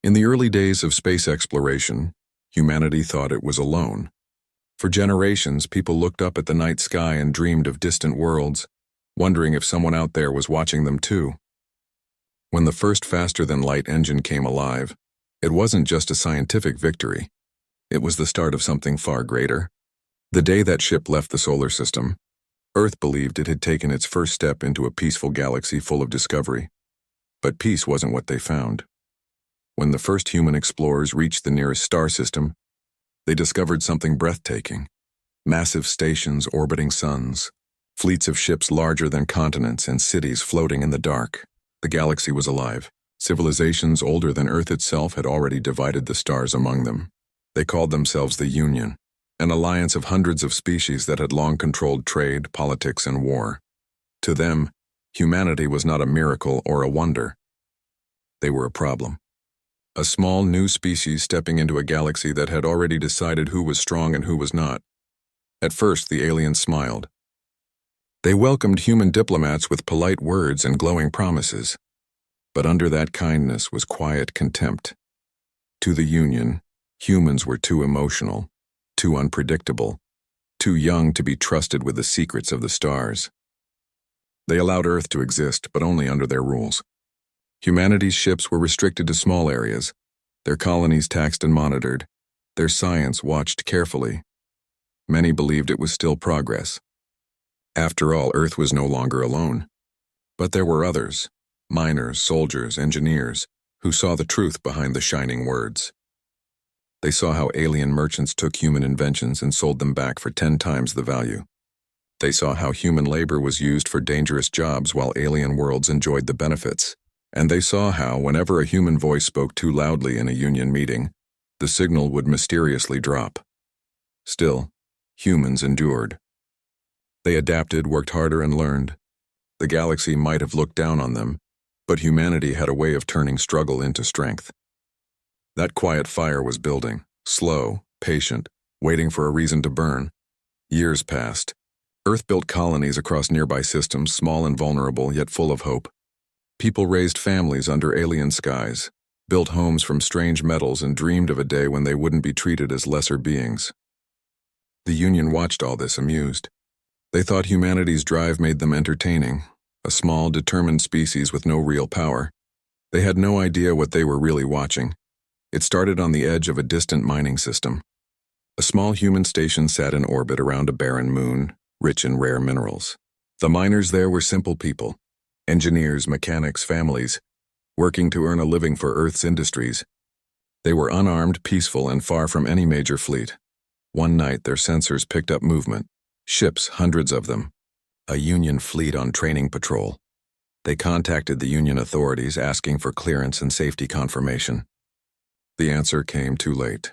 In the early days of space exploration, humanity thought it was alone. For generations, people looked up at the night sky and dreamed of distant worlds, wondering if someone out there was watching them too. When the first faster-than-light engine came alive, it wasn't just a scientific victory. It was the start of something far greater. The day that ship left the solar system, Earth believed it had taken its first step into a peaceful galaxy full of discovery. But peace wasn't what they found. When the first human explorers reached the nearest star system, they discovered something breathtaking. Massive stations orbiting suns, fleets of ships larger than continents, and cities floating in the dark. The galaxy was alive. Civilizations older than Earth itself had already divided the stars among them. They called themselves the Union, an alliance of hundreds of species that had long controlled trade, politics, and war. To them, humanity was not a miracle or a wonder. They were a problem. A small new species stepping into a galaxy that had already decided who was strong and who was not. At first, the aliens smiled. They welcomed human diplomats with polite words and glowing promises. But under that kindness was quiet contempt. To the Union, humans were too emotional, too unpredictable, too young to be trusted with the secrets of the stars. They allowed Earth to exist, but only under their rules. Humanity's ships were restricted to small areas, their colonies taxed and monitored, their science watched carefully. Many believed it was still progress. After all, Earth was no longer alone. But there were others, miners, soldiers, engineers, who saw the truth behind the shining words. They saw how alien merchants took human inventions and sold them back for 10 times the value. They saw how human labor was used for dangerous jobs while alien worlds enjoyed the benefits. And they saw how, whenever a human voice spoke too loudly in a Union meeting, the signal would mysteriously drop. Still, humans endured. They adapted, worked harder, and learned. The galaxy might have looked down on them, but humanity had a way of turning struggle into strength. That quiet fire was building, slow, patient, waiting for a reason to burn. Years passed. Earth built colonies across nearby systems, small and vulnerable, yet full of hope. People raised families under alien skies, built homes from strange metals, and dreamed of a day when they wouldn't be treated as lesser beings. The Union watched all this amused. They thought humanity's drive made them entertaining, a small, determined species with no real power. They had no idea what they were really watching. It started on the edge of a distant mining system. A small human station sat in orbit around a barren moon, rich in rare minerals. The miners there were simple people. Engineers, mechanics, families, working to earn a living for Earth's industries. They were unarmed, peaceful, and far from any major fleet. One night, their sensors picked up movement. Ships, hundreds of them. A Union fleet on training patrol. They contacted the Union authorities asking for clearance and safety confirmation. The answer came too late.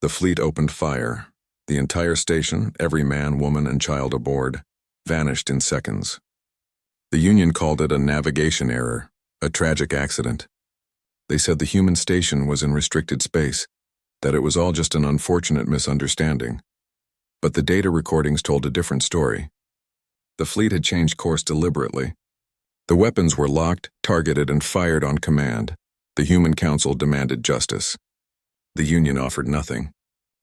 The fleet opened fire. The entire station, every man, woman, and child aboard, vanished in seconds. The Union called it a navigation error, a tragic accident. They said the human station was in restricted space, that it was all just an unfortunate misunderstanding. But the data recordings told a different story. The fleet had changed course deliberately. The weapons were locked, targeted, and fired on command. The Human Council demanded justice. The Union offered nothing.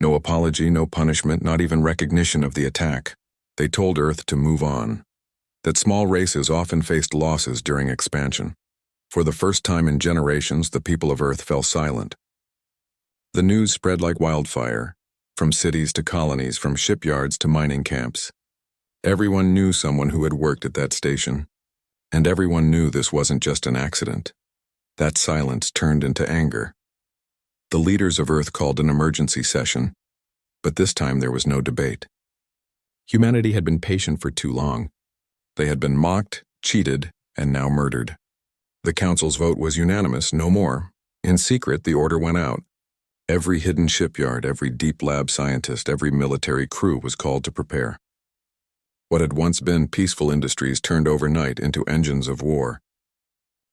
No apology, no punishment, not even recognition of the attack. They told Earth to move on. That small races often faced losses during expansion. For the first time in generations, the people of Earth fell silent. The news spread like wildfire, from cities to colonies, from shipyards to mining camps. Everyone knew someone who had worked at that station, and everyone knew this wasn't just an accident. That silence turned into anger. The leaders of Earth called an emergency session, but this time there was no debate. Humanity had been patient for too long. They had been mocked, cheated, and now murdered. The Council's vote was unanimous, no more. In secret, the order went out. Every hidden shipyard, every deep lab scientist, every military crew was called to prepare. What had once been peaceful industries turned overnight into engines of war.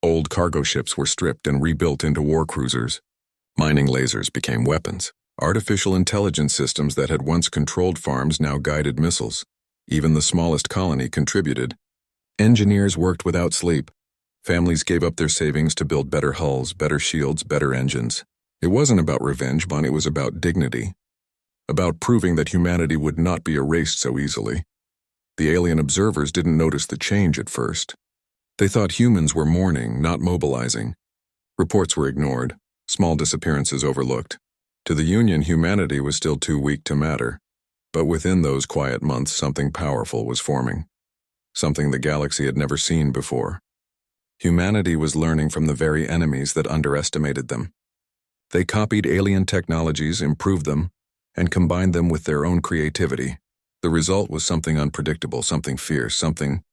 Old cargo ships were stripped and rebuilt into war cruisers. Mining lasers became weapons. Artificial intelligence systems that had once controlled farms now guided missiles. Even the smallest colony contributed. Engineers worked without sleep. Families gave up their savings to build better hulls, better shields, better engines. It wasn't about revenge, Bon, it was about dignity. About proving that humanity would not be erased so easily. The alien observers didn't notice the change at first. They thought humans were mourning, not mobilizing. Reports were ignored, small disappearances overlooked. To the Union, humanity was still too weak to matter. But within those quiet months, something powerful was forming. Something the galaxy had never seen before. Humanity was learning from the very enemies that underestimated them. They copied alien technologies, improved them, and combined them with their own creativity. The result was something unpredictable, something fierce, something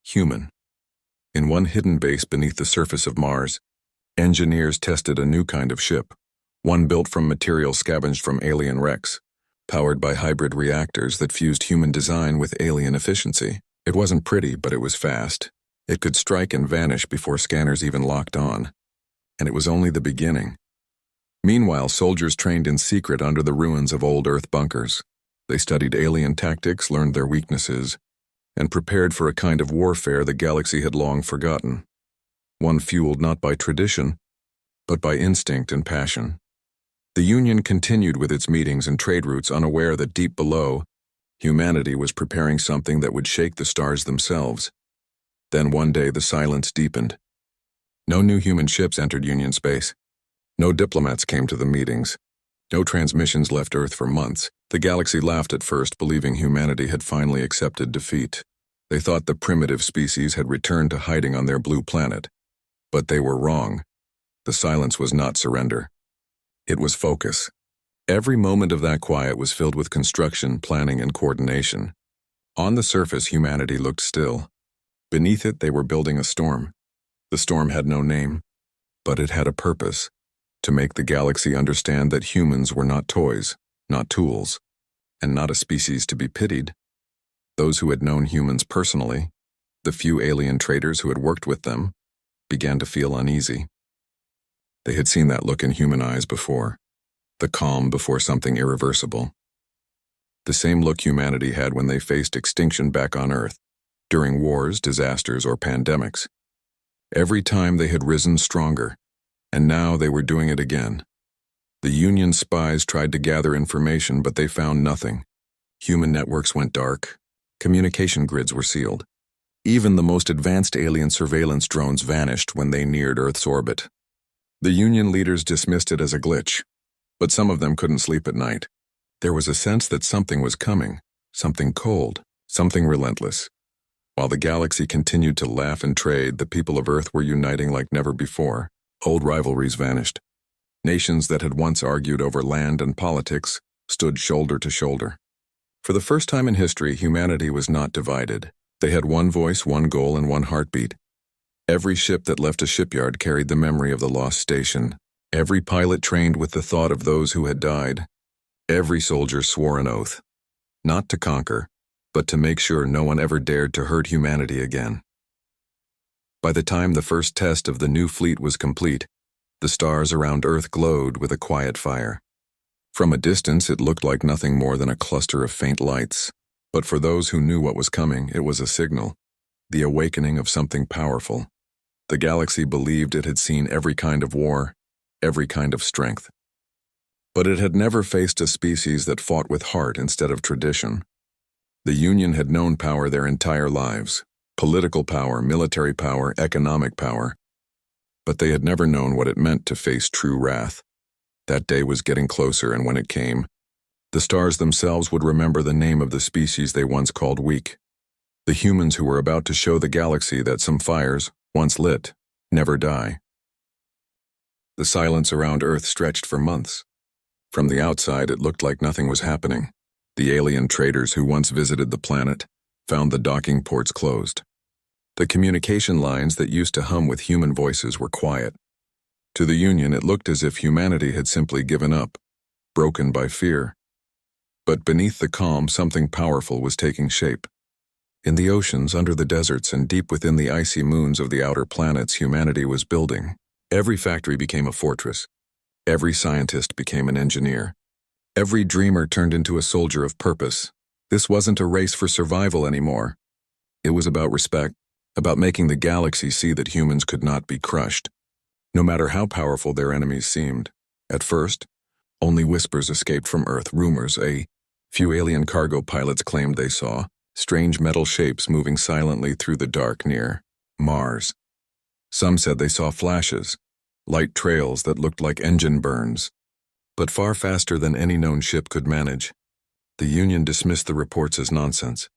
human. In one hidden base beneath the surface of Mars, engineers tested a new kind of ship, one built from materials scavenged from alien wrecks, powered by hybrid reactors that fused human design with alien efficiency. It wasn't pretty, but it was fast. It could strike and vanish before scanners even locked on. And it was only the beginning. Meanwhile, soldiers trained in secret under the ruins of old Earth bunkers. They studied alien tactics, learned their weaknesses, and prepared for a kind of warfare the galaxy had long forgotten. One fueled not by tradition, but by instinct and passion. The Union continued with its meetings and trade routes, unaware that deep below, humanity was preparing something that would shake the stars themselves. Then one day the silence deepened. No new human ships entered Union space. No diplomats came to the meetings. No transmissions left Earth for months. The galaxy laughed at first, believing humanity had finally accepted defeat. They thought the primitive species had returned to hiding on their blue planet. But they were wrong. The silence was not surrender. It was focus. Every moment of that quiet was filled with construction, planning, and coordination. On the surface, humanity looked still. Beneath it, they were building a storm. The storm had no name, but it had a purpose: to make the galaxy understand that humans were not toys, not tools, and not a species to be pitied. Those who had known humans personally, the few alien traders who had worked with them, began to feel uneasy. They had seen that look in human eyes before, the calm before something irreversible. The same look humanity had when they faced extinction back on Earth, during wars, disasters, or pandemics. Every time they had risen stronger, and now they were doing it again. The Union spies tried to gather information, but they found nothing. Human networks went dark. Communication grids were sealed. Even the most advanced alien surveillance drones vanished when they neared Earth's orbit. The Union leaders dismissed it as a glitch, but some of them couldn't sleep at night. There was a sense that something was coming, something cold, something relentless. While the galaxy continued to laugh and trade, the people of Earth were uniting like never before. Old rivalries vanished. Nations that had once argued over land and politics stood shoulder to shoulder. For the first time in history, humanity was not divided. They had one voice, one goal, and one heartbeat. Every ship that left a shipyard carried the memory of the lost station. Every pilot trained with the thought of those who had died. Every soldier swore an oath, not to conquer, but to make sure no one ever dared to hurt humanity again. By the time the first test of the new fleet was complete, the stars around Earth glowed with a quiet fire. From a distance, it looked like nothing more than a cluster of faint lights. But for those who knew what was coming, it was a signal, the awakening of something powerful. The galaxy believed it had seen every kind of war, every kind of strength. But it had never faced a species that fought with heart instead of tradition. The Union had known power their entire lives: political power, military power, economic power. But they had never known what it meant to face true wrath. That day was getting closer, and when it came, the stars themselves would remember the name of the species they once called weak. The humans who were about to show the galaxy that some fires, once lit, never die. The silence around Earth stretched for months. From the outside, it looked like nothing was happening. The alien traders who once visited the planet found the docking ports closed. The communication lines that used to hum with human voices were quiet. To the Union, it looked as if humanity had simply given up, broken by fear. But beneath the calm, something powerful was taking shape. In the oceans, under the deserts, and deep within the icy moons of the outer planets, humanity was building. Every factory became a fortress. Every scientist became an engineer. Every dreamer turned into a soldier of purpose. This wasn't a race for survival anymore. It was about respect, about making the galaxy see that humans could not be crushed, no matter how powerful their enemies seemed. At first, only whispers escaped from Earth. Rumors, a few alien cargo pilots claimed they saw strange metal shapes moving silently through the dark near Mars. Some said they saw flashes, light trails that looked like engine burns, but far faster than any known ship could manage. The Union dismissed the reports as nonsense.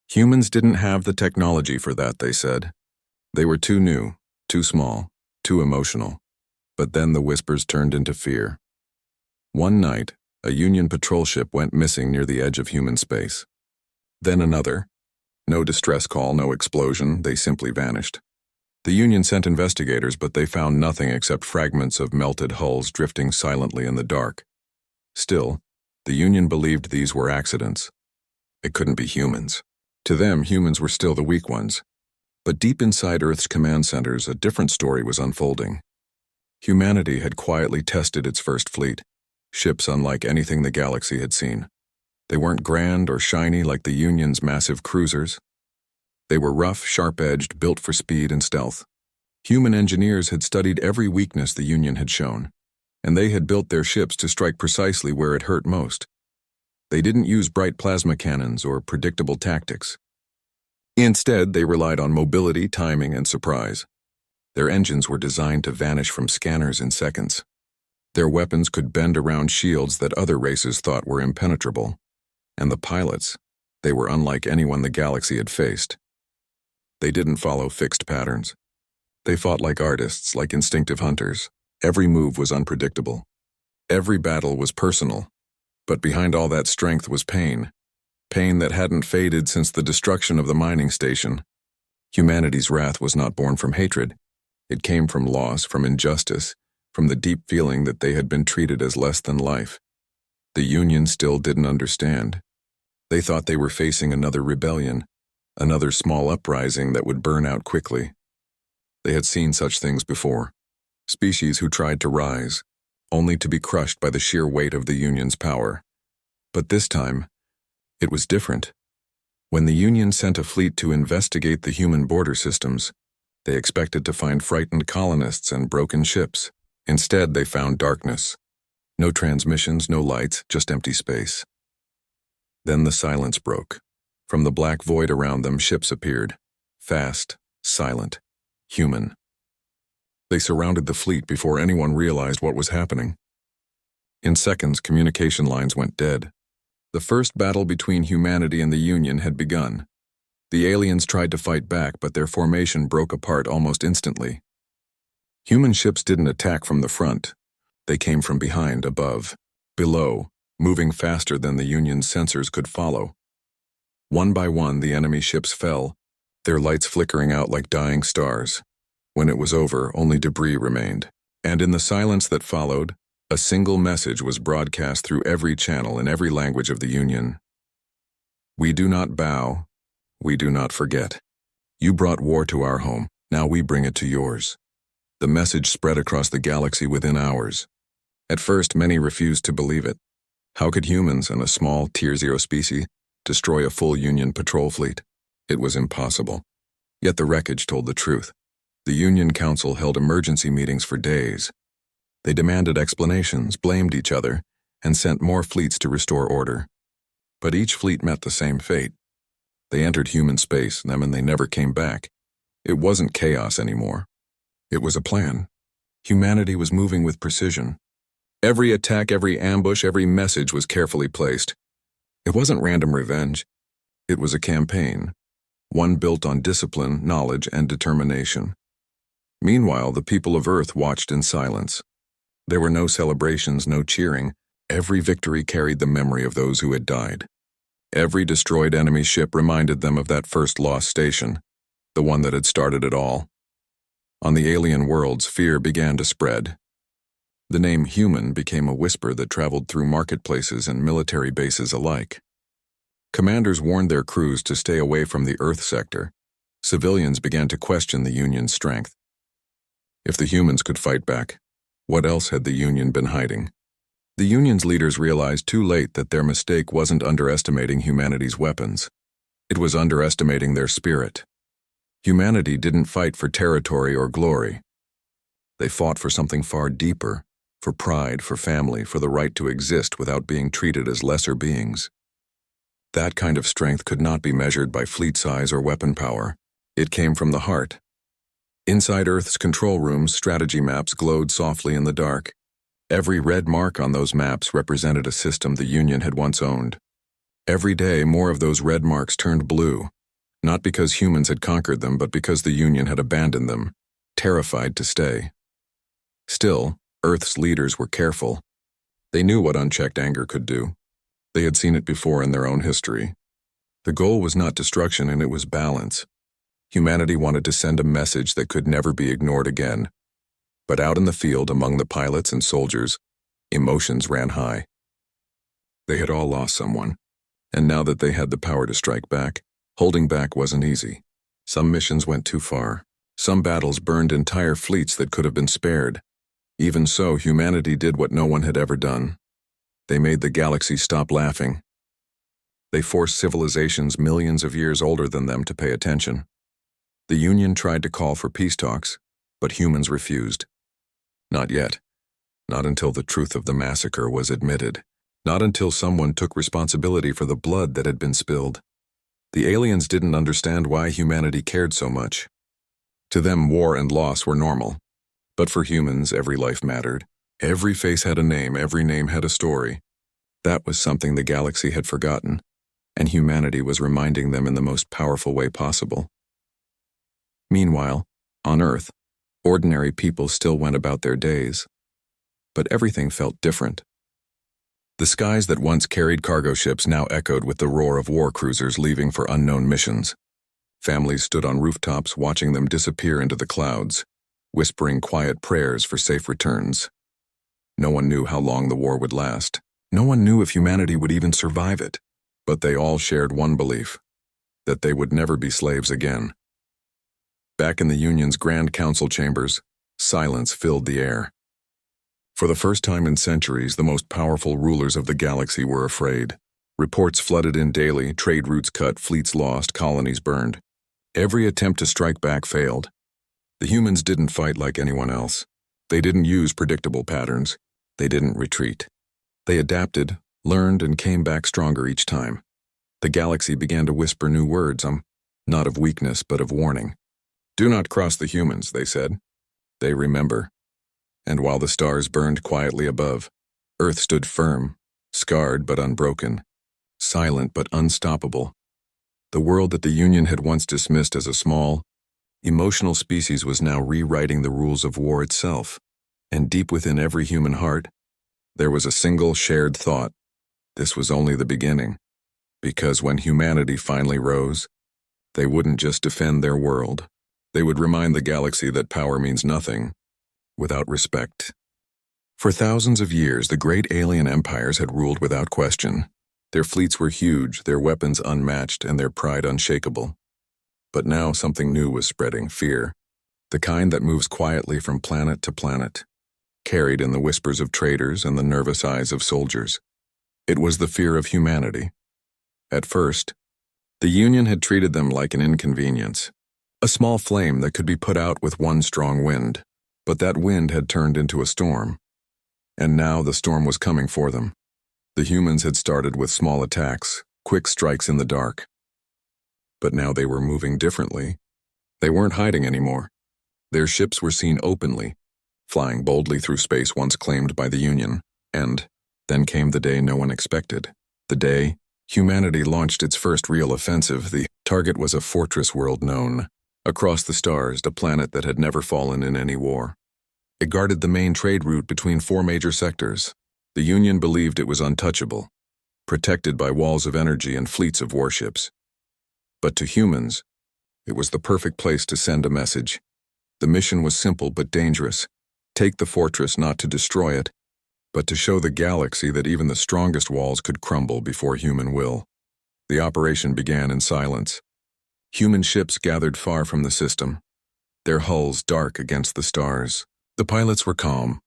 Humans didn't have the technology for that, they said. They were too new, too small, too emotional. But then the whispers turned into fear. One night, a Union patrol ship went missing near the edge of human space. Then another. No distress call, no explosion, they simply vanished. The Union sent investigators, but they found nothing except fragments of melted hulls drifting silently in the dark. Still, the Union believed these were accidents. It couldn't be humans. To them, humans were still the weak ones. But deep inside Earth's command centers, a different story was unfolding. Humanity had quietly tested its first fleet, ships unlike anything the galaxy had seen. They weren't grand or shiny like the Union's massive cruisers. They were rough, sharp-edged, built for speed and stealth. Human engineers had studied every weakness the Union had shown, and they had built their ships to strike precisely where it hurt most. They didn't use bright plasma cannons or predictable tactics. Instead, they relied on mobility, timing, and surprise. Their engines were designed to vanish from scanners in seconds. Their weapons could bend around shields that other races thought were impenetrable. And the pilots, they were unlike anyone the galaxy had faced. They didn't follow fixed patterns. They fought like artists, like instinctive hunters. Every move was unpredictable. Every battle was personal. But behind all that strength was pain. Pain that hadn't faded since the destruction of the mining station. Humanity's wrath was not born from hatred. It came from loss, from injustice, from the deep feeling that they had been treated as less than life. The Union still didn't understand. They thought they were facing another rebellion, another small uprising that would burn out quickly. They had seen such things before. Species who tried to rise, only to be crushed by the sheer weight of the Union's power. But this time, it was different. When the Union sent a fleet to investigate the human border systems, they expected to find frightened colonists and broken ships. Instead, they found darkness. No transmissions, no lights, just empty space. Then the silence broke. From the black void around them, ships appeared. Fast, silent, human. They surrounded the fleet before anyone realized what was happening. In seconds, communication lines went dead. The first battle between humanity and the Union had begun. The aliens tried to fight back, but their formation broke apart almost instantly. Human ships didn't attack from the front. They came from behind, above, below, moving faster than the Union's sensors could follow. One by one, the enemy ships fell, their lights flickering out like dying stars. When it was over, only debris remained. And in the silence that followed, a single message was broadcast through every channel in every language of the Union. We do not bow. We do not forget. You brought war to our home. Now we bring it to yours. The message spread across the galaxy within hours. At first, many refused to believe it. How could humans and a small Tier 0 species destroy a full Union patrol fleet? It was impossible. Yet the wreckage told the truth. The Union Council held emergency meetings for days. They demanded explanations, blamed each other, and sent more fleets to restore order. But each fleet met the same fate. They entered human space, and they never came back. It wasn't chaos anymore. It was a plan. Humanity was moving with precision. Every attack, every ambush, every message was carefully placed. It wasn't random revenge. It was a campaign, one built on discipline, knowledge, and determination. Meanwhile, the people of Earth watched in silence. There were no celebrations, no cheering. Every victory carried the memory of those who had died. Every destroyed enemy ship reminded them of that first lost station, the one that had started it all. On the alien worlds, fear began to spread. The name human became a whisper that traveled through marketplaces and military bases alike. Commanders warned their crews to stay away from the Earth sector. Civilians began to question the Union's strength. If the humans could fight back, what else had the Union been hiding? The Union's leaders realized too late that their mistake wasn't underestimating humanity's weapons. It was underestimating their spirit. Humanity didn't fight for territory or glory. They fought for something far deeper, for pride, for family, for the right to exist without being treated as lesser beings. That kind of strength could not be measured by fleet size or weapon power. It came from the heart. Inside Earth's control rooms, strategy maps glowed softly in the dark. Every red mark on those maps represented a system the Union had once owned. Every day, more of those red marks turned blue, not because humans had conquered them, but because the Union had abandoned them, terrified to stay. Still, Earth's leaders were careful. They knew what unchecked anger could do. They had seen it before in their own history. The goal was not destruction, and it was balance. Humanity wanted to send a message that could never be ignored again. But out in the field, among the pilots and soldiers, emotions ran high. They had all lost someone, and now that they had the power to strike back, holding back wasn't easy. Some missions went too far. Some battles burned entire fleets that could have been spared. Even so, humanity did what no one had ever done. They made the galaxy stop laughing. They forced civilizations millions of years older than them to pay attention. The Union tried to call for peace talks, but humans refused. Not yet. Not until the truth of the massacre was admitted. Not until someone took responsibility for the blood that had been spilled. The aliens didn't understand why humanity cared so much. To them, war and loss were normal. But for humans, every life mattered. Every face had a name, every name had a story. That was something the galaxy had forgotten, and humanity was reminding them in the most powerful way possible. Meanwhile, on Earth, ordinary people still went about their days. But everything felt different. The skies that once carried cargo ships now echoed with the roar of war cruisers leaving for unknown missions. Families stood on rooftops watching them disappear into the clouds, whispering quiet prayers for safe returns. No one knew how long the war would last. No one knew if humanity would even survive it. But they all shared one belief, that they would never be slaves again. Back in the Union's Grand Council chambers, silence filled the air. For the first time in centuries, the most powerful rulers of the galaxy were afraid. Reports flooded in daily, trade routes cut, fleets lost, colonies burned. Every attempt to strike back failed. The humans didn't fight like anyone else. They didn't use predictable patterns. They didn't retreat. They adapted, learned, and came back stronger each time. The galaxy began to whisper new words, not of weakness, but of warning. "Do not cross the humans," they said. They remember. And while the stars burned quietly above, Earth stood firm, scarred but unbroken, silent but unstoppable. The world that the Union had once dismissed as a small, emotional species was now rewriting the rules of war itself. And deep within every human heart, there was a single shared thought. This was only the beginning. Because when humanity finally rose, they wouldn't just defend their world. They would remind the galaxy that power means nothing without respect. For thousands of years, the great alien empires had ruled without question. Their fleets were huge, their weapons unmatched, and their pride unshakable. But now something new was spreading, fear. The kind that moves quietly from planet to planet, carried in the whispers of traders and the nervous eyes of soldiers. It was the fear of humanity. At first, the Union had treated them like an inconvenience, a small flame that could be put out with one strong wind. But that wind had turned into a storm. And now the storm was coming for them. The humans had started with small attacks, quick strikes in the dark. But now they were moving differently. They weren't hiding anymore. Their ships were seen openly, flying boldly through space once claimed by the Union. And then came the day no one expected. The day humanity launched its first real offensive. The target was a fortress world known. Across the stars, a planet that had never fallen in any war. It guarded the main trade route between 4 major sectors. The Union believed it was untouchable, protected by walls of energy and fleets of warships. But to humans, it was the perfect place to send a message. The mission was simple but dangerous. Take the fortress not to destroy it, but to show the galaxy that even the strongest walls could crumble before human will. The operation began in silence. Human ships gathered far from the system, their hulls dark against the stars. The pilots were calm,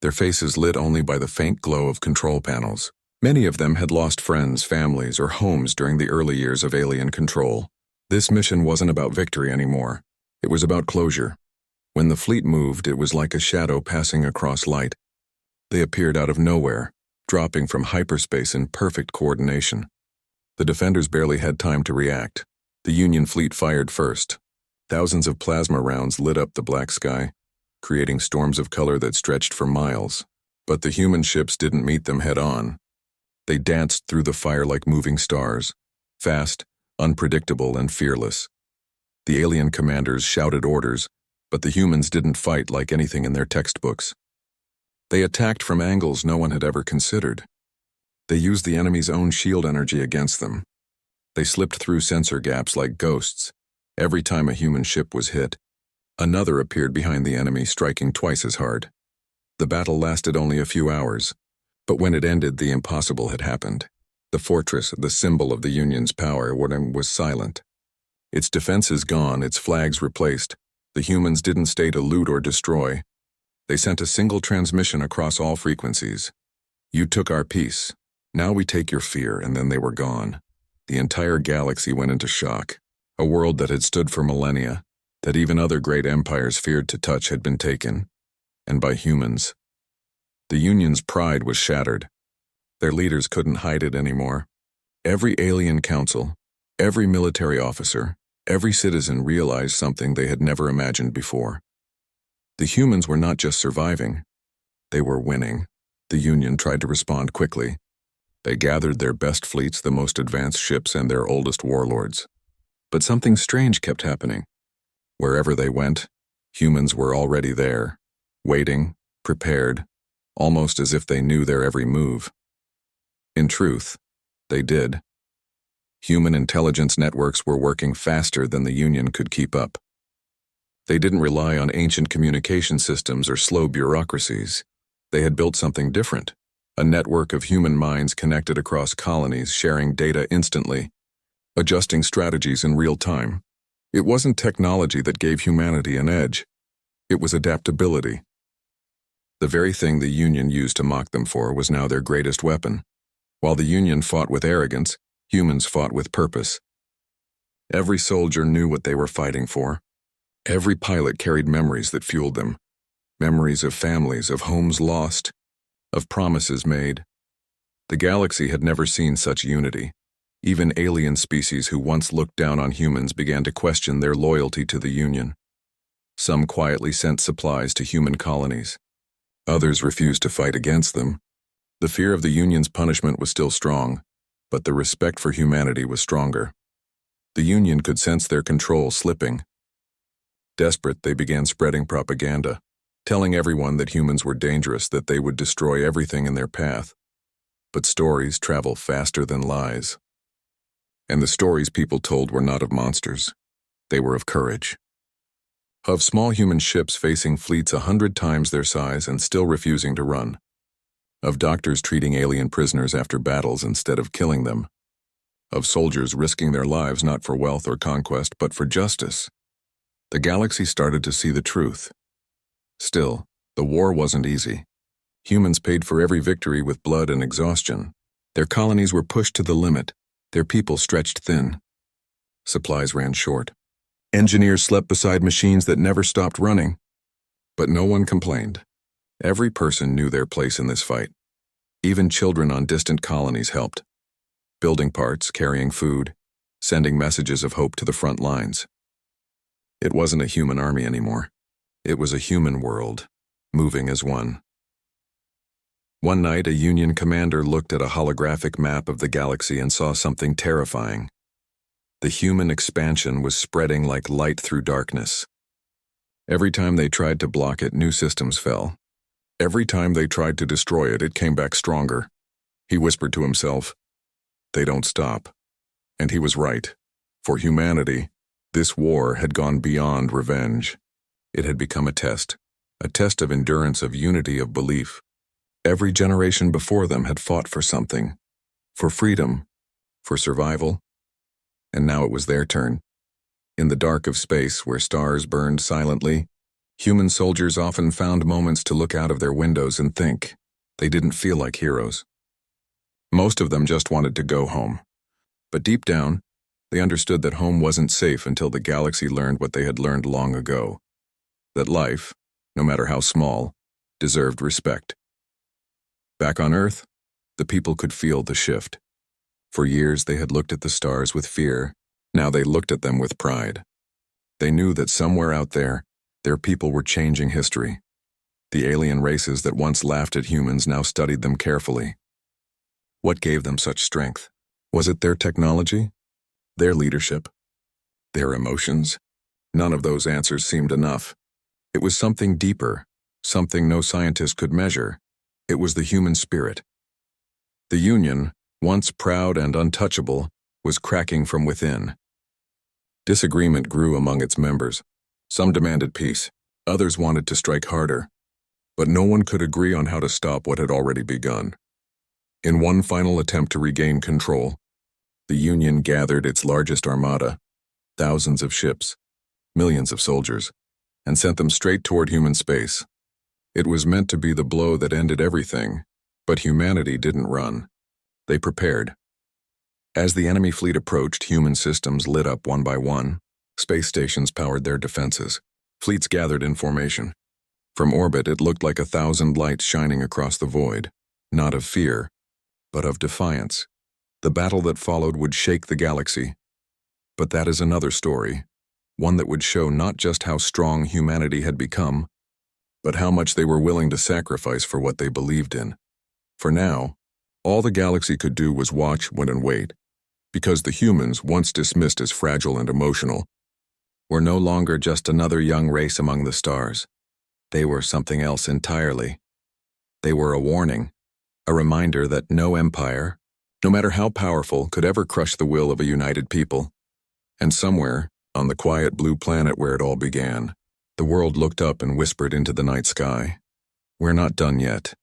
their faces lit only by the faint glow of control panels. Many of them had lost friends, families, or homes during the early years of alien control. This mission wasn't about victory anymore. It was about closure. When the fleet moved, it was like a shadow passing across light. They appeared out of nowhere, dropping from hyperspace in perfect coordination. The defenders barely had time to react. The Union fleet fired first. Thousands of plasma rounds lit up the black sky, creating storms of color that stretched for miles. But the human ships didn't meet them head-on. They danced through the fire like moving stars, fast, unpredictable, and fearless. The alien commanders shouted orders, but the humans didn't fight like anything in their textbooks. They attacked from angles no one had ever considered. They used the enemy's own shield energy against them. They slipped through sensor gaps like ghosts. Every time a human ship was hit, another appeared behind the enemy, striking twice as hard. The battle lasted only a few hours, but when it ended, the impossible had happened. The fortress, the symbol of the Union's power, was silent. Its defenses gone, its flags replaced. The humans didn't stay to loot or destroy. They sent a single transmission across all frequencies. You took our peace. Now we take your fear, and then they were gone. The entire galaxy went into shock. A world that had stood for millennia, that even other great empires feared to touch, had been taken. And by humans. The Union's pride was shattered. Their leaders couldn't hide it anymore. Every alien council, every military officer, every citizen realized something they had never imagined before. The humans were not just surviving. They were winning. The Union tried to respond quickly. They gathered their best fleets, the most advanced ships, and their oldest warlords. But something strange kept happening. Wherever they went, humans were already there, waiting, prepared, almost as if they knew their every move. In truth, they did. Human intelligence networks were working faster than the Union could keep up. They didn't rely on ancient communication systems or slow bureaucracies. They had built something different, a network of human minds connected across colonies, sharing data instantly, adjusting strategies in real time. It wasn't technology that gave humanity an edge. It was adaptability. The very thing the Union used to mock them for was now their greatest weapon. While the Union fought with arrogance, humans fought with purpose. Every soldier knew what they were fighting for. Every pilot carried memories that fueled them. Memories of families, of homes lost, of promises made. The galaxy had never seen such unity. Even alien species who once looked down on humans began to question their loyalty to the Union. Some quietly sent supplies to human colonies. Others refused to fight against them. The fear of the Union's punishment was still strong, but the respect for humanity was stronger. The Union could sense their control slipping. Desperate, they began spreading propaganda, telling everyone that humans were dangerous, that they would destroy everything in their path. But stories travel faster than lies. And the stories people told were not of monsters. They were of courage. Of small human ships facing fleets 100 times their size and still refusing to run. Of doctors treating alien prisoners after battles instead of killing them. Of soldiers risking their lives not for wealth or conquest, but for justice. The galaxy started to see the truth. Still, the war wasn't easy. Humans paid for every victory with blood and exhaustion. Their colonies were pushed to the limit. Their people stretched thin. Supplies ran short. Engineers slept beside machines that never stopped running. But no one complained. Every person knew their place in this fight. Even children on distant colonies helped. Building parts, carrying food, sending messages of hope to the front lines. It wasn't a human army anymore. It was a human world, moving as one. One night, a Union commander looked at a holographic map of the galaxy and saw something terrifying. The human expansion was spreading like light through darkness. Every time they tried to block it, new systems fell. Every time they tried to destroy it, it came back stronger. He whispered to himself, "They don't stop." And he was right. For humanity, this war had gone beyond revenge. It had become a test of endurance, of unity, of belief. Every generation before them had fought for something, for freedom, for survival. And now it was their turn. In the dark of space, where stars burned silently, human soldiers often found moments to look out of their windows and think. They didn't feel like heroes. Most of them just wanted to go home. But deep down, They understood that home wasn't safe until the galaxy learned what they had learned long ago. That life, no matter how small, deserved respect. Back on Earth, the people could feel the shift. For years they had looked at the stars with fear. Now they looked at them with pride. They knew that somewhere out there, their people were changing history. The alien races that once laughed at humans now studied them carefully. What gave them such strength? Was it their technology? Their leadership? Their emotions? None of those answers seemed enough. It was something deeper, something no scientist could measure. It was the human spirit. The Union, once proud and untouchable, was cracking from within. Disagreement grew among its members. Some demanded peace, others wanted to strike harder. But no one could agree on how to stop what had already begun. In one final attempt to regain control, the Union gathered its largest armada, thousands of ships, millions of soldiers, and sent them straight toward human space. It was meant to be the blow that ended everything, but humanity didn't run. They prepared. As the enemy fleet approached, human systems lit up one by one. Space stations powered their defenses. Fleets gathered in formation. From orbit, it looked like 1,000 lights shining across the void, not of fear, but of defiance. The battle that followed would shake the galaxy. But that is another story, one that would show not just how strong humanity had become, but how much they were willing to sacrifice for what they believed in. For now, all the galaxy could do was watch, and wait, because the humans, once dismissed as fragile and emotional, were no longer just another young race among the stars. They were something else entirely. They were a warning, a reminder that no empire, no matter how powerful, could ever crush the will of a united people. And somewhere, on the quiet blue planet where it all began, the world looked up and whispered into the night sky, "We're not done yet."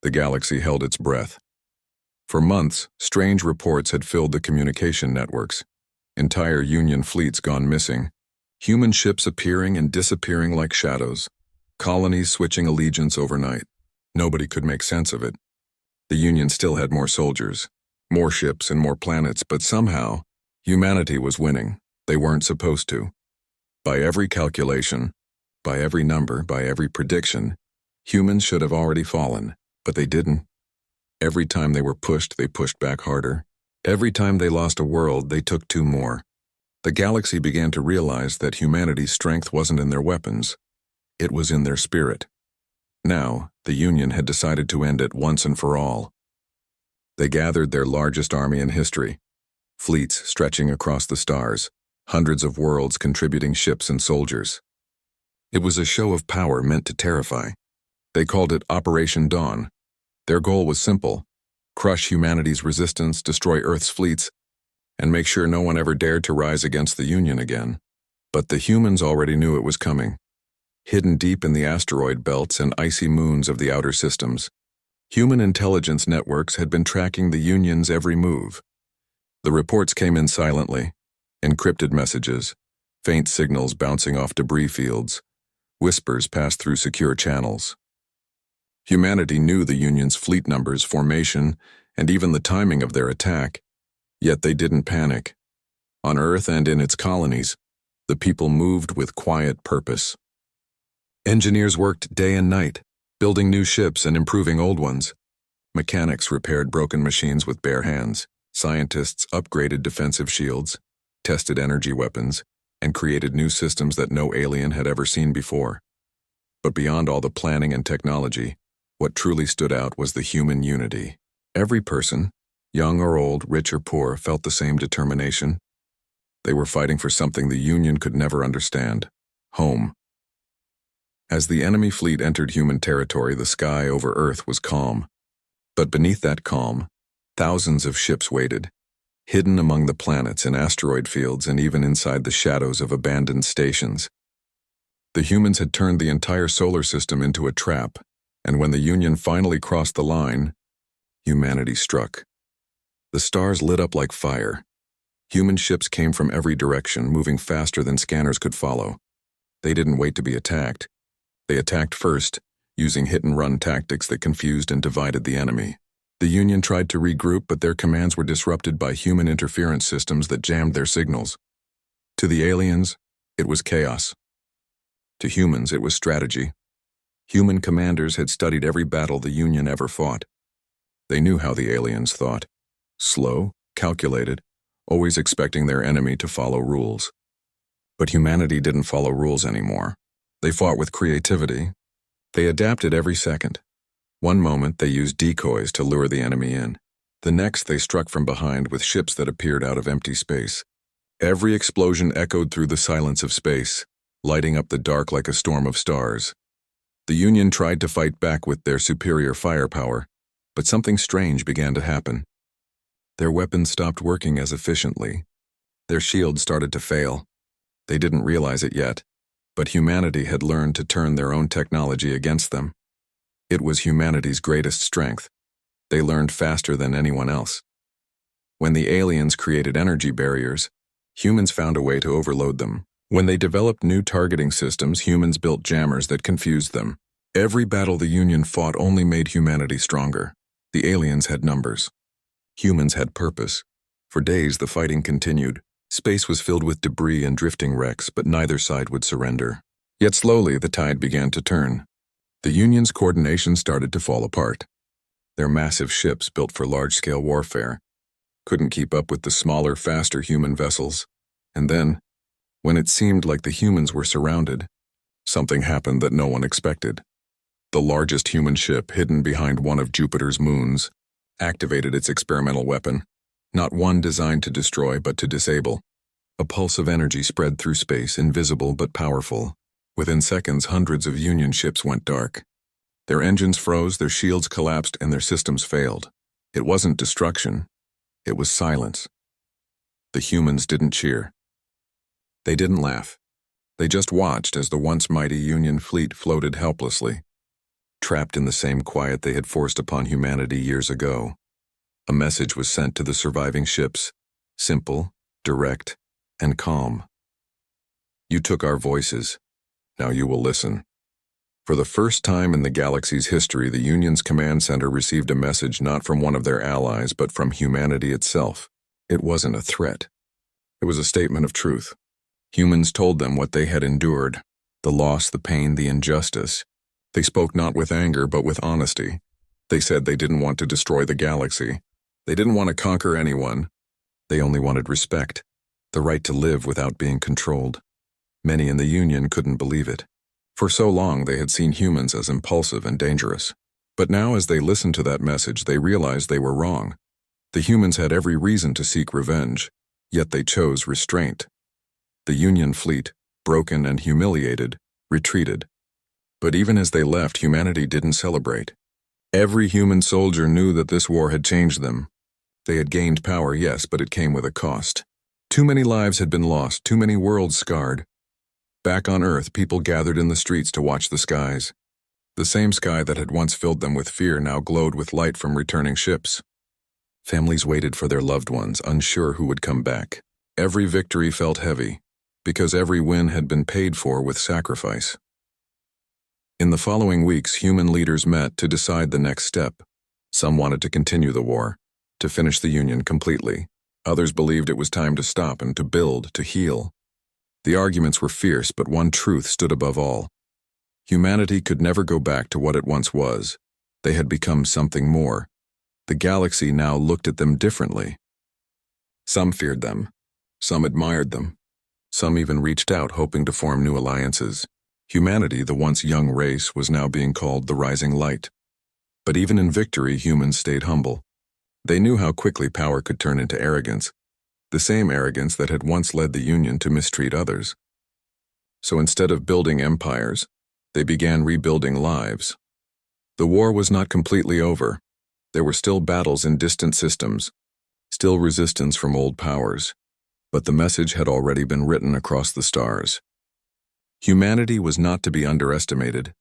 The galaxy held its breath. For months, strange reports had filled the communication networks. Entire Union fleets gone missing. Human ships appearing and disappearing like shadows. Colonies switching allegiance overnight. Nobody could make sense of it. The Union still had more soldiers, more ships and more planets, but somehow, humanity was winning. They weren't supposed to. By every calculation, by every number, by every prediction, humans should have already fallen, but they didn't. Every time they were pushed, they pushed back harder. Every time they lost a world, they took two more. The galaxy began to realize that humanity's strength wasn't in their weapons. It was in their spirit. Now, the Union had decided to end it once and for all. They gathered their largest army in history, fleets stretching across the stars, hundreds of worlds contributing ships and soldiers. It was a show of power meant to terrify. They called it Operation Dawn. Their goal was simple: crush humanity's resistance, destroy Earth's fleets, and make sure no one ever dared to rise against the Union again. But the humans already knew it was coming. Hidden deep in the asteroid belts and icy moons of the outer systems, human intelligence networks had been tracking the Union's every move. The reports came in silently, encrypted messages, faint signals bouncing off debris fields, whispers passed through secure channels. Humanity knew the Union's fleet numbers, formation, and even the timing of their attack, yet they didn't panic. On Earth and in its colonies, the people moved with quiet purpose. Engineers worked day and night, building new ships and improving old ones. Mechanics repaired broken machines with bare hands. Scientists upgraded defensive shields, tested energy weapons, and created new systems that no alien had ever seen before. But beyond all the planning and technology, what truly stood out was the human unity. Every person, young or old, rich or poor, felt the same determination. They were fighting for something the Union could never understand: home. As the enemy fleet entered human territory, the sky over Earth was calm. But beneath that calm, thousands of ships waited, hidden among the planets and asteroid fields and even inside the shadows of abandoned stations. The humans had turned the entire solar system into a trap, and when the Union finally crossed the line, humanity struck. The stars lit up like fire. Human ships came from every direction, moving faster than scanners could follow. They didn't wait to be attacked. They attacked first, using hit-and-run tactics that confused and divided the enemy. The Union tried to regroup, but their commands were disrupted by human interference systems that jammed their signals. To the aliens, it was chaos. To humans, it was strategy. Human commanders had studied every battle the Union ever fought. They knew how the aliens thought. Slow, calculated, always expecting their enemy to follow rules. But humanity didn't follow rules anymore. They fought with creativity. They adapted every second. One moment they used decoys to lure the enemy in. The next they struck from behind with ships that appeared out of empty space. Every explosion echoed through the silence of space, lighting up the dark like a storm of stars. The Union tried to fight back with their superior firepower, but something strange began to happen. Their weapons stopped working as efficiently. Their shields started to fail. They didn't realize it yet, but humanity had learned to turn their own technology against them. It was humanity's greatest strength. They learned faster than anyone else. When the aliens created energy barriers, humans found a way to overload them. When they developed new targeting systems, humans built jammers that confused them. Every battle the Union fought only made humanity stronger. The aliens had numbers. Humans had purpose. For days, the fighting continued. Space was filled with debris and drifting wrecks, but neither side would surrender. Yet slowly, the tide began to turn. The Union's coordination started to fall apart. Their massive ships, built for large-scale warfare, couldn't keep up with the smaller, faster human vessels. And then, when it seemed like the humans were surrounded, something happened that no one expected. The largest human ship, hidden behind one of Jupiter's moons, activated its experimental weapon, not one designed to destroy but to disable. A pulse of energy spread through space, invisible but powerful. Within seconds, hundreds of Union ships went dark. Their engines froze, their shields collapsed, and their systems failed. It wasn't destruction. It was silence. The humans didn't cheer. They didn't laugh. They just watched as the once mighty Union fleet floated helplessly, trapped in the same quiet they had forced upon humanity years ago. A message was sent to the surviving ships, simple, direct, and calm. You took our voices. Now you will listen. For the first time in the galaxy's history, the Union's command center received a message not from one of their allies, but from humanity itself. It wasn't a threat. It was a statement of truth. Humans told them what they had endured, the loss, the pain, the injustice. They spoke not with anger, but with honesty. They said they didn't want to destroy the galaxy. They didn't want to conquer anyone. They only wanted respect, the right to live without being controlled. Many in the Union couldn't believe it. For so long, they had seen humans as impulsive and dangerous. But now, as they listened to that message, they realized they were wrong. The humans had every reason to seek revenge, yet they chose restraint. The Union fleet, broken and humiliated, retreated. But even as they left, humanity didn't celebrate. Every human soldier knew that this war had changed them. They had gained power, yes, but it came with a cost. Too many lives had been lost, too many worlds scarred. Back on Earth, people gathered in the streets to watch the skies. The same sky that had once filled them with fear now glowed with light from returning ships. Families waited for their loved ones, unsure who would come back. Every victory felt heavy, because every win had been paid for with sacrifice. In the following weeks, human leaders met to decide the next step. Some wanted to continue the war, to finish the Union completely. Others believed it was time to stop and to build, to heal. The arguments were fierce, but one truth stood above all. Humanity could never go back to what it once was. They had become something more. The galaxy now looked at them differently. Some feared them. Some admired them. Some even reached out, hoping to form new alliances. Humanity, the once young race, was now being called the rising light. But even in victory, humans stayed humble. They knew how quickly power could turn into arrogance, the same arrogance that had once led the Union to mistreat others. So instead of building empires, they began rebuilding lives. The war was not completely over. There were still battles in distant systems, still resistance from old powers, but the message had already been written across the stars. Humanity was not to be underestimated.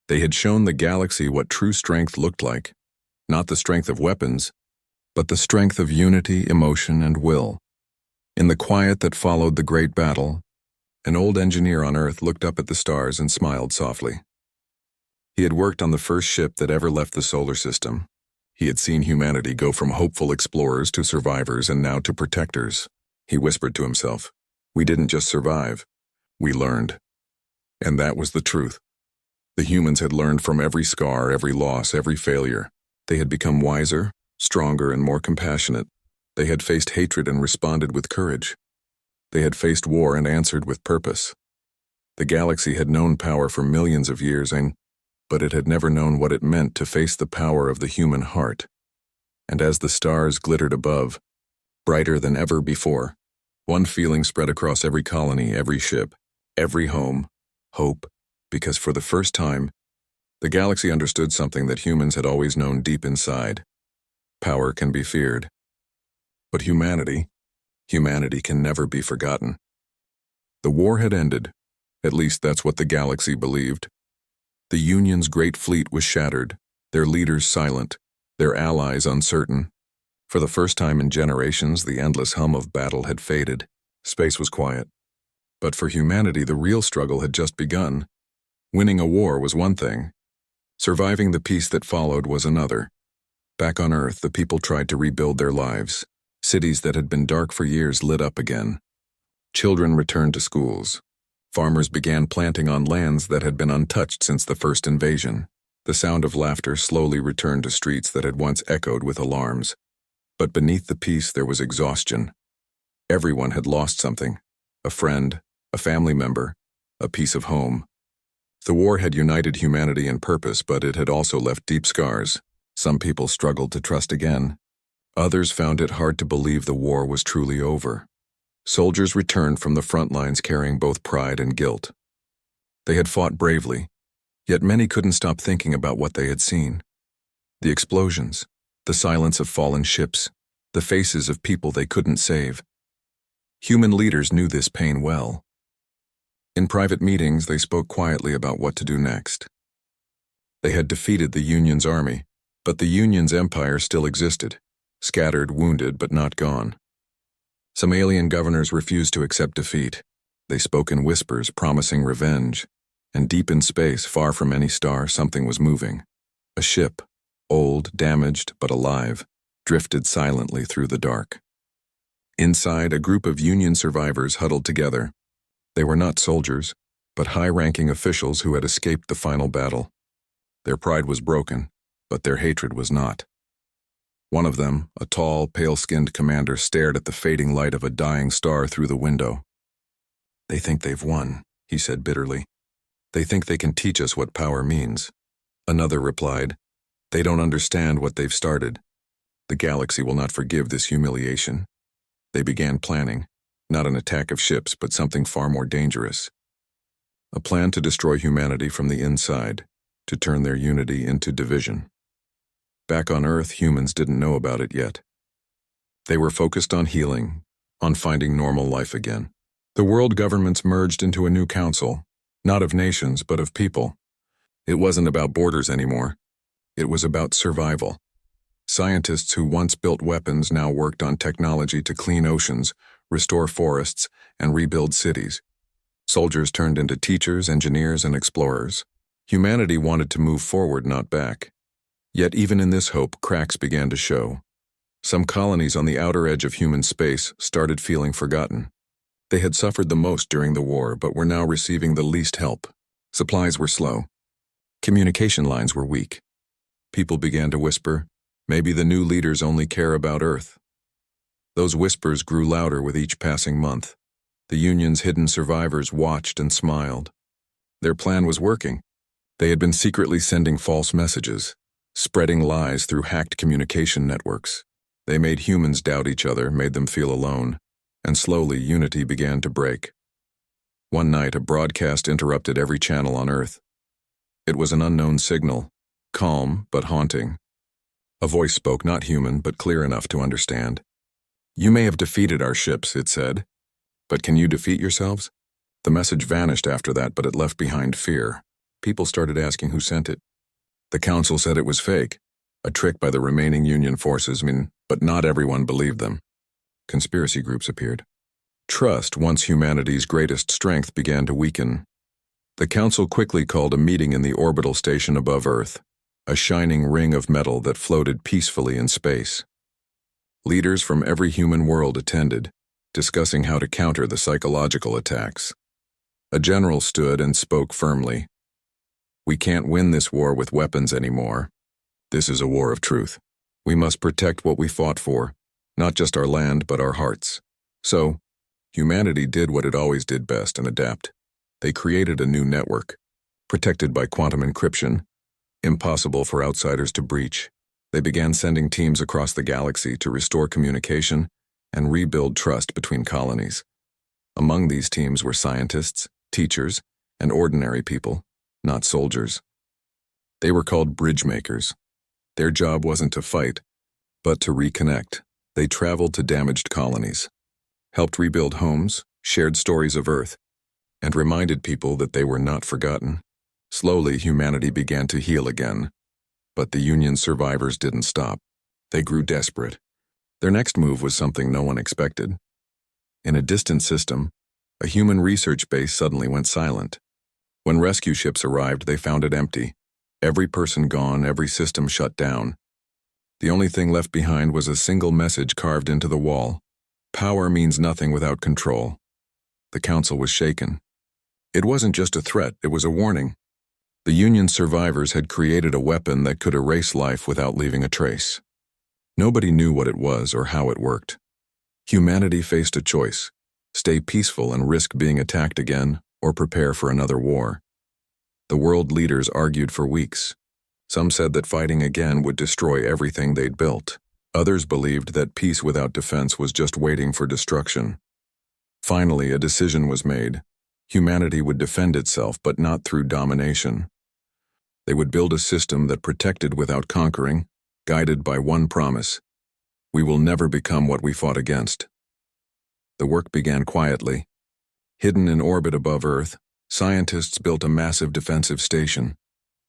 They had shown the galaxy what true strength looked like, not the strength of weapons, but the strength of unity, emotion, and will. In the quiet that followed the great battle, an old engineer on Earth looked up at the stars and smiled softly. He had worked on the first ship that ever left the solar system. He had seen humanity go from hopeful explorers to survivors and now to protectors. He whispered to himself, "We didn't just survive, we learned." And that was the truth. The humans had learned from every scar, every loss, every failure. They had become wiser, stronger, and more compassionate. They had faced hatred and responded with courage. They had faced war and answered with purpose. The galaxy had known power for millions of years, but it had never known what it meant to face the power of the human heart. And as the stars glittered above, brighter than ever before, one feeling spread across every colony, every ship, every home: hope, because for the first time, the galaxy understood something that humans had always known deep inside. Power can be feared. But humanity can never be forgotten. The war had ended. At least that's what the galaxy believed. The Union's great fleet was shattered, their leaders silent, their allies uncertain. For the first time in generations, the endless hum of battle had faded. Space was quiet. But for humanity, the real struggle had just begun. Winning a war was one thing. Surviving the peace that followed was another. Back on Earth, the people tried to rebuild their lives. Cities that had been dark for years lit up again. Children returned to schools. Farmers began planting on lands that had been untouched since the first invasion. The sound of laughter slowly returned to streets that had once echoed with alarms. But beneath the peace there was exhaustion. Everyone had lost something: a friend, a family member, a piece of home. The war had united humanity in purpose, but it had also left deep scars. Some people struggled to trust again. Others found it hard to believe the war was truly over. Soldiers returned from the front lines carrying both pride and guilt. They had fought bravely, yet many couldn't stop thinking about what they had seen. The explosions, the silence of fallen ships, the faces of people they couldn't save. Human leaders knew this pain well. In private meetings, they spoke quietly about what to do next. They had defeated the Union's army, but the Union's empire still existed, scattered, wounded, but not gone. Some alien governors refused to accept defeat. They spoke in whispers, promising revenge. And deep in space, far from any star, something was moving. A ship, old, damaged, but alive, drifted silently through the dark. Inside, a group of Union survivors huddled together. They were not soldiers, but high-ranking officials who had escaped the final battle. Their pride was broken, but their hatred was not. One of them, a tall, pale-skinned commander, stared at the fading light of a dying star through the window. "They think they've won," he said bitterly. "They think they can teach us what power means." Another replied, "They don't understand what they've started. The galaxy will not forgive this humiliation." They began planning, not an attack of ships, but something far more dangerous. A plan to destroy humanity from the inside, to turn their unity into division. Back on Earth, humans didn't know about it yet. They were focused on healing, on finding normal life again. The world governments merged into a new council, not of nations, but of people. It wasn't about borders anymore. It was about survival. Scientists who once built weapons now worked on technology to clean oceans, restore forests, and rebuild cities. Soldiers turned into teachers, engineers, and explorers. Humanity wanted to move forward, not back. Yet even in this hope, cracks began to show. Some colonies on the outer edge of human space started feeling forgotten. They had suffered the most during the war, but were now receiving the least help. Supplies were slow. Communication lines were weak. People began to whisper, maybe the new leaders only care about Earth. Those whispers grew louder with each passing month. The Union's hidden survivors watched and smiled. Their plan was working. They had been secretly sending false messages, spreading lies through hacked communication networks. They made humans doubt each other, made them feel alone, and slowly unity began to break. One night, a broadcast interrupted every channel on Earth. It was an unknown signal, calm but haunting. A voice spoke, not human, but clear enough to understand. "You may have defeated our ships," it said, "but can you defeat yourselves?" The message vanished after that, but it left behind fear. People started asking who sent it. The council said it was fake, a trick by the remaining Union forces, but not everyone believed them. Conspiracy groups appeared. Trust, once humanity's greatest strength, began to weaken. The council quickly called a meeting in the orbital station above Earth. a shining ring of metal that floated peacefully in space. Leaders from every human world attended, discussing how to counter the psychological attacks. A general stood and spoke firmly. "We can't win this war with weapons anymore. This is a war of truth. We must protect what we fought for, not just our land but our hearts." So, humanity did what it always did best and adapt. They created a new network, protected by quantum encryption, impossible for outsiders to breach. They began sending teams across the galaxy to restore communication and rebuild trust between colonies. Among these teams were scientists, teachers, and ordinary people, not soldiers. They were called bridge makers. Their job wasn't to fight, but to reconnect. They traveled to damaged colonies, helped rebuild homes, shared stories of Earth, and reminded people that they were not forgotten. Slowly, humanity began to heal again. But the Union's survivors didn't stop. They grew desperate. Their next move was something no one expected. In a distant system, a human research base suddenly went silent. When rescue ships arrived, they found it empty. Every person gone, every system shut down. The only thing left behind was a single message carved into the wall. "Power means nothing without control." The council was shaken. It wasn't just a threat, it was a warning. The Union survivors had created a weapon that could erase life without leaving a trace. Nobody knew what it was or how it worked. Humanity faced a choice: stay peaceful and risk being attacked again, or prepare for another war. The world leaders argued for weeks. Some said that fighting again would destroy everything they'd built. Others believed that peace without defense was just waiting for destruction. Finally, a decision was made. Humanity would defend itself, but not through domination. They would build a system that protected without conquering, guided by one promise: we will never become what we fought against. The work began quietly. Hidden in orbit above Earth, scientists built a massive defensive station,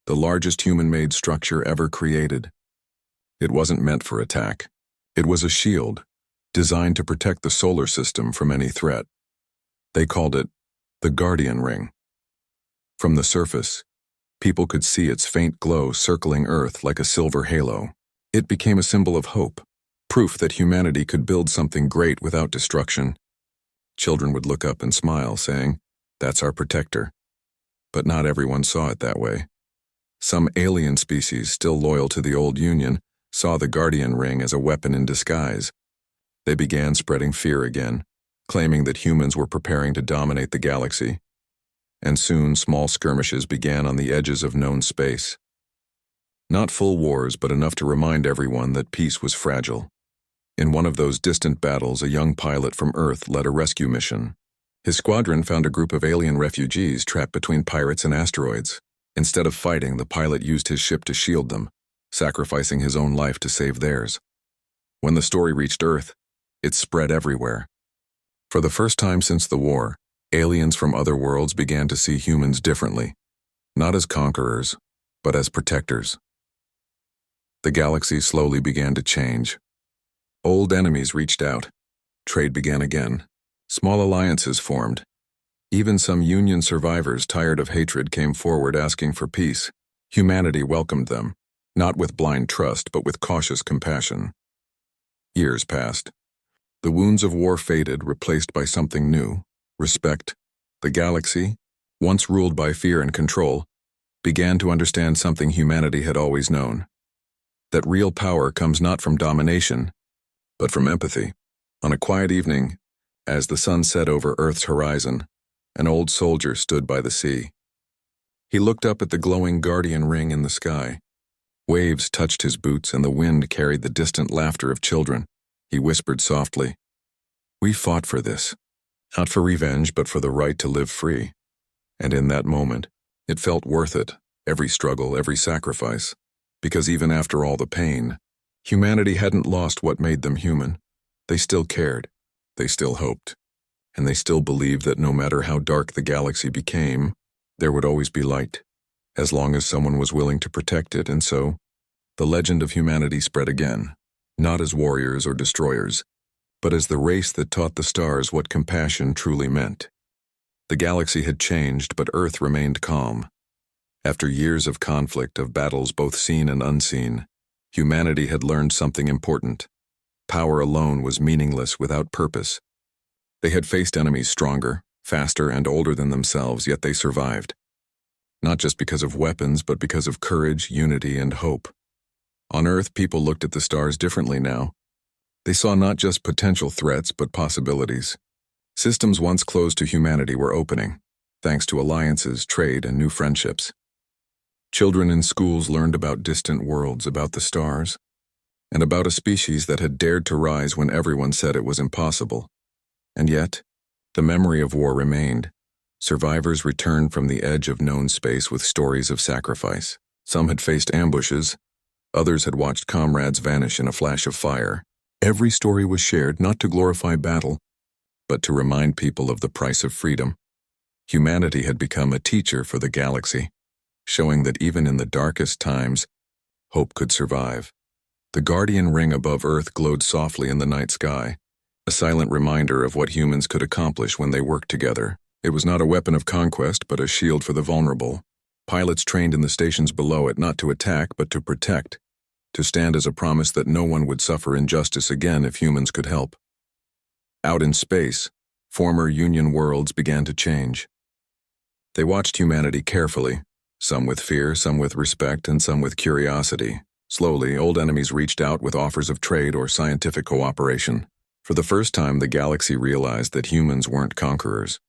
the largest human-made structure ever created. It wasn't meant for attack. It was a shield, designed to protect the solar system from any threat. They called it the Guardian Ring. From the surface, people could see its faint glow circling Earth like a silver halo. It became a symbol of hope, proof that humanity could build something great without destruction. Children would look up and smile, saying, "That's our protector." But not everyone saw it that way. Some alien species, still loyal to the old Union, saw the Guardian Ring as a weapon in disguise. They began spreading fear again, claiming that humans were preparing to dominate the galaxy. And soon small skirmishes began on the edges of known space. Not full wars, but enough to remind everyone that peace was fragile. In one of those distant battles, a young pilot from Earth led a rescue mission. His squadron found a group of alien refugees trapped between pirates and asteroids. Instead of fighting, the pilot used his ship to shield them, sacrificing his own life to save theirs. When the story reached Earth, it spread everywhere. For the first time since the war, aliens from other worlds began to see humans differently, not as conquerors, but as protectors. The galaxy slowly began to change. Old enemies reached out. Trade began again. Small alliances formed. Even some Union survivors tired of hatred came forward asking for peace. Humanity welcomed them, not with blind trust, but with cautious compassion. Years passed. The wounds of war faded, replaced by something new: respect. The galaxy, once ruled by fear and control, began to understand something humanity had always known: that real power comes not from domination, but from empathy. On a quiet evening, as the sun set over Earth's horizon, an old soldier stood by the sea. He looked up at the glowing Guardian Ring in the sky. Waves touched his boots and the wind carried the distant laughter of children. He whispered softly, "We fought for this, not for revenge, but for the right to live free." And in that moment, it felt worth it, every struggle, every sacrifice, because even after all the pain, humanity hadn't lost what made them human. They still cared, they still hoped, and they still believed that no matter how dark the galaxy became, there would always be light, as long as someone was willing to protect it. And so, the legend of humanity spread again, not as warriors or destroyers, but as the race that taught the stars what compassion truly meant. The galaxy had changed, but Earth remained calm. After years of conflict, of battles both seen and unseen, humanity had learned something important. Power alone was meaningless without purpose. They had faced enemies stronger, faster, and older than themselves, yet they survived. Not just because of weapons, but because of courage, unity, and hope. On Earth, people looked at the stars differently now. They saw not just potential threats, but possibilities. Systems once closed to humanity were opening, thanks to alliances, trade, and new friendships. Children in schools learned about distant worlds, about the stars, and about a species that had dared to rise when everyone said it was impossible. And yet, the memory of war remained. Survivors returned from the edge of known space with stories of sacrifice. Some had faced ambushes, others had watched comrades vanish in a flash of fire. Every story was shared not to glorify battle, but to remind people of the price of freedom. Humanity had become a teacher for the galaxy, showing that even in the darkest times, hope could survive. The guardian ring above Earth glowed softly in the night sky, a silent reminder of what humans could accomplish when they worked together. It was not a weapon of conquest, but a shield for the vulnerable. Pilots trained in the stations below it not to attack, but to protect, to stand as a promise that no one would suffer injustice again if humans could help. Out in space, former Union worlds began to change. They watched humanity carefully, some with fear, some with respect, and some with curiosity. Slowly, old enemies reached out with offers of trade or scientific cooperation. For the first time, the galaxy realized that humans weren't conquerors.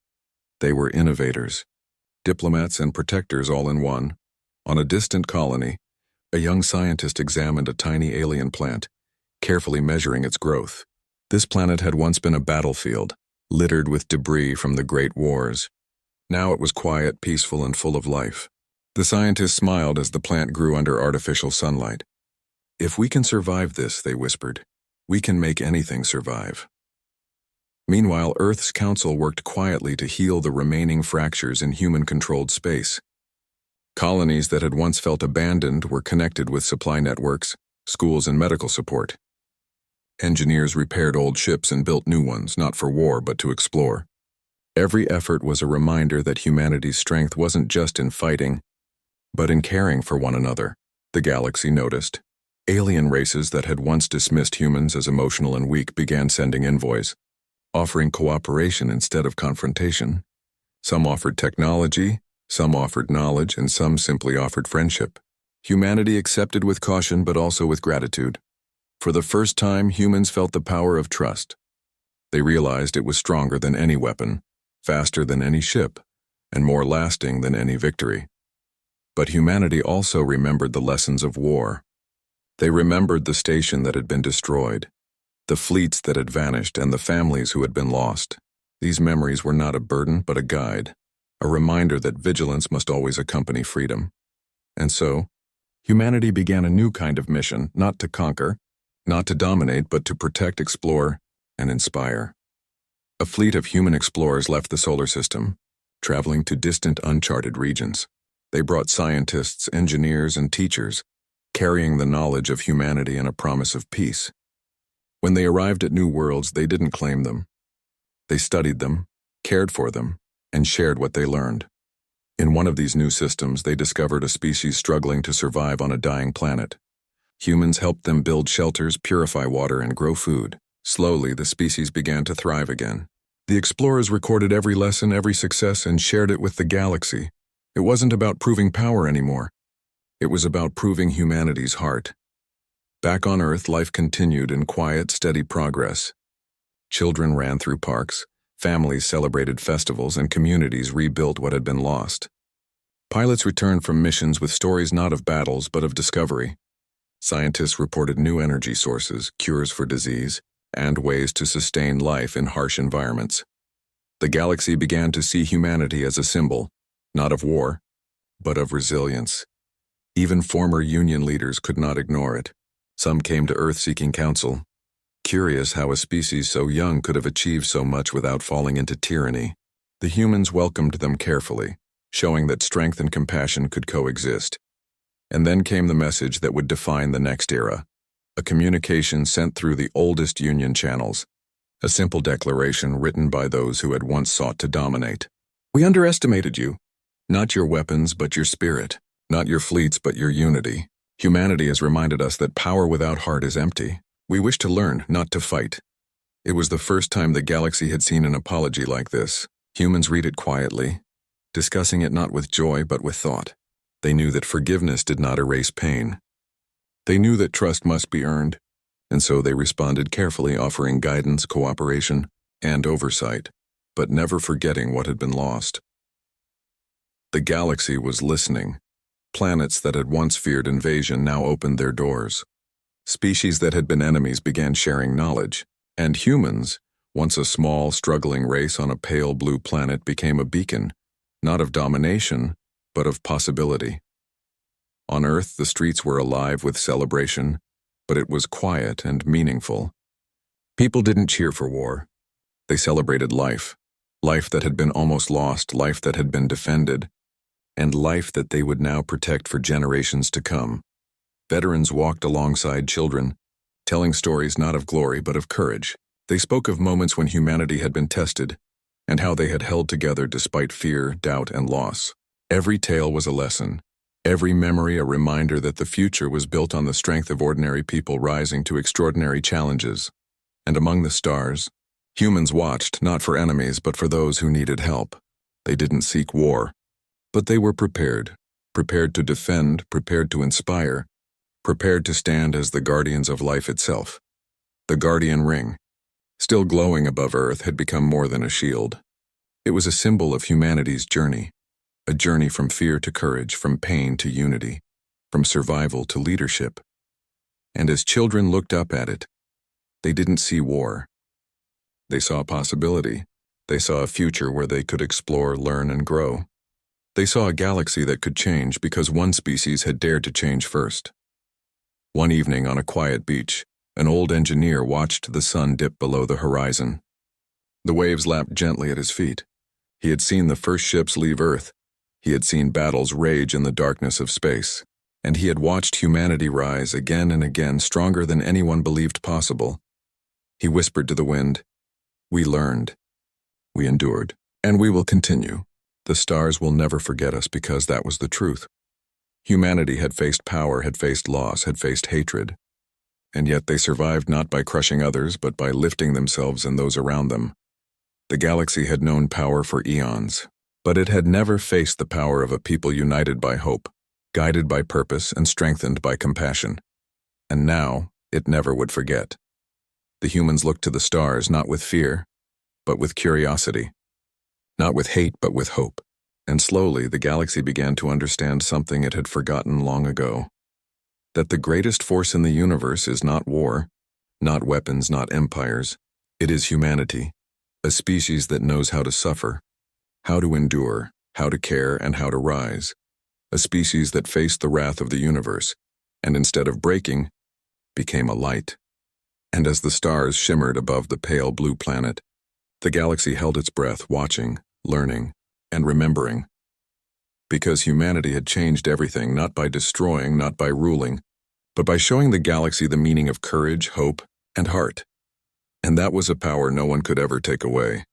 They were innovators, diplomats and protectors all in one. On a distant colony, a young scientist examined a tiny alien plant, carefully measuring its growth. This planet had once been a battlefield, littered with debris from the Great Wars. Now it was quiet, peaceful, and full of life. The scientist smiled as the plant grew under artificial sunlight. "If we can survive this," they whispered, "we can make anything survive." Meanwhile, Earth's council worked quietly to heal the remaining fractures in human-controlled space. Colonies that had once felt abandoned were connected with supply networks, schools, and medical support. Engineers repaired old ships and built new ones, not for war, but to explore. Every effort was a reminder that humanity's strength wasn't just in fighting, but in caring for one another. The galaxy noticed. Alien races that had once dismissed humans as emotional and weak began sending envoys, offering cooperation instead of confrontation. Some offered technology, some offered knowledge, and some simply offered friendship. Humanity accepted with caution but also with gratitude. For the first time, humans felt the power of trust. They realized it was stronger than any weapon, faster than any ship, and more lasting than any victory. But humanity also remembered the lessons of war. They remembered the station that had been destroyed, the fleets that had vanished, and the families who had been lost. These memories were not a burden, but a guide, a reminder that vigilance must always accompany freedom. And so, humanity began a new kind of mission, not to conquer, not to dominate, but to protect, explore, and inspire. A fleet of human explorers left the solar system, traveling to distant, uncharted regions. They brought scientists, engineers, and teachers, carrying the knowledge of humanity and a promise of peace. When they arrived at new worlds, they didn't claim them. They studied them, cared for them, and shared what they learned. In one of these new systems, they discovered a species struggling to survive on a dying planet. Humans helped them build shelters, purify water, and grow food. Slowly, the species began to thrive again. The explorers recorded every lesson, every success, and shared it with the galaxy. It wasn't about proving power anymore. It was about proving humanity's heart. Back on Earth, life continued in quiet, steady progress. Children ran through parks, families celebrated festivals, and communities rebuilt what had been lost. Pilots returned from missions with stories not of battles, but of discovery. Scientists reported new energy sources, cures for disease, and ways to sustain life in harsh environments. The galaxy began to see humanity as a symbol, not of war, but of resilience. Even former Union leaders could not ignore it. Some came to Earth seeking counsel, curious how a species so young could have achieved so much without falling into tyranny. The humans welcomed them carefully, showing that strength and compassion could coexist. And then came the message that would define the next era, a communication sent through the oldest Union channels, a simple declaration written by those who had once sought to dominate. "We underestimated you. Not your weapons, but your spirit. Not your fleets, but your unity. Humanity has reminded us that power without heart is empty. We wish to learn, not to fight. It was the first time the galaxy had seen an apology like this. Humans read it quietly, discussing it not with joy but with thought. They knew that forgiveness did not erase pain. They knew that trust must be earned, and so they responded carefully, offering guidance, cooperation, and oversight, but never forgetting what had been lost. The galaxy was listening. Planets that had once feared invasion now opened their doors. Species that had been enemies began sharing knowledge, and humans, once a small, struggling race on a pale blue planet, became a beacon, not of domination, but of possibility. On Earth, the streets were alive with celebration, but it was quiet and meaningful. People didn't cheer for war. They celebrated life. Life that had been almost lost, life that had been defended, and life that they would now protect for generations to come. Veterans walked alongside children, telling stories not of glory but of courage. They spoke of moments when humanity had been tested, and how they had held together despite fear, doubt, and loss. Every tale was a lesson, every memory a reminder that the future was built on the strength of ordinary people rising to extraordinary challenges. And among the stars, humans watched not for enemies but for those who needed help. They didn't seek war, but they were prepared to defend, prepared to inspire, prepared to stand as the guardians of life itself. The guardian ring, still glowing above Earth, had become more than a shield. It was a symbol of humanity's journey, a journey from fear to courage, from pain to unity, from survival to leadership. And as children looked up at it, they didn't see war. They saw possibility. They saw a future where they could explore, learn, and grow. They saw a galaxy that could change because one species had dared to change first. One evening on a quiet beach, an old engineer watched the sun dip below the horizon. The waves lapped gently at his feet. He had seen the first ships leave Earth. He had seen battles rage in the darkness of space. And he had watched humanity rise again and again, stronger than anyone believed possible. He whispered to the wind, "We learned. We endured. And we will continue. The stars will never forget us because that was the truth." Humanity had faced power, had faced loss, had faced hatred. And yet they survived not by crushing others, but by lifting themselves and those around them. The galaxy had known power for eons, but it had never faced the power of a people united by hope, guided by purpose, and strengthened by compassion. And now, it never would forget. The humans looked to the stars not with fear, but with curiosity. Not with hate, but with hope. And slowly, the galaxy began to understand something it had forgotten long ago. That the greatest force in the universe is not war, not weapons, not empires. It is humanity, a species that knows how to suffer, how to endure, how to care, and how to rise. A species that faced the wrath of the universe, and instead of breaking, became a light. And as the stars shimmered above the pale blue planet, the galaxy held its breath, watching, learning, and remembering. Because humanity had changed everything, not by destroying, not by ruling, but by showing the galaxy the meaning of courage, hope, and heart. And that was a power no one could ever take away.